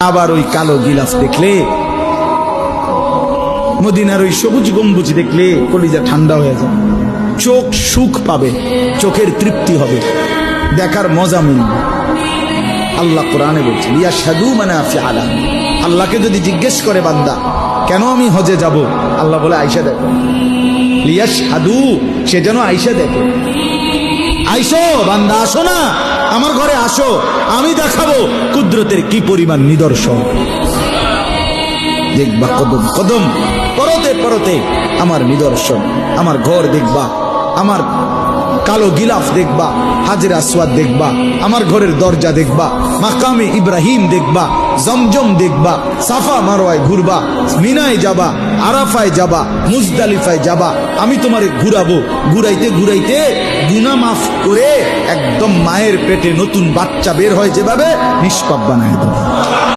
আবার ওই কালো গিলাফ দেখলে, মদিনার ওই সবুজ গম্বুজ দেখলে কলিজা ঠান্ডা হয়ে যায়, চোখ সুখ পাবে, চোখের তৃপ্তি হবে, দেখার মজা মিলবে। আল্লাহ কোরআনে বলছে লিয়াশহাদু মানাফিআ লাহুম। আল্লাহকে যদি জিজ্ঞেস করে বান্দা কেন আমি হজে যাব, আল্লাহ বলে আয়েশা দেখো, লিয়াশহাদু, সে যেন আয়েশা দেখে। আইসো বান্দা, আসো না আমার ঘরে, আসো, আমি দেখাবো কুদরতের কি পরিমাণ নিদর্শন। দেখবা কদম কদম, পরতে পরতে আমার নিদর্শন, আমার ঘর দেখবা, আমার কালো গিলাফ দেখবা, হাজরে আসওয়াদ দেখবা, আমার ঘরের দরজা দেখবা, মাকামে ইব্রাহিম দেখবা, জমজম দেখবা, সাফা মারওয়ায় ঘুরবা, মিনায় যাবা, আরাফায় যাবা, মুজদালিফায় যাবা, আমি তোমারে ঘুরাবো, ঘুরাইতে ঘুরাইতে গুনাহ মাফ করে একদম মায়ের পেটে নতুন বাচ্চা বের হয় যেভাবে, নিষ্পাপ বানায় দেবো।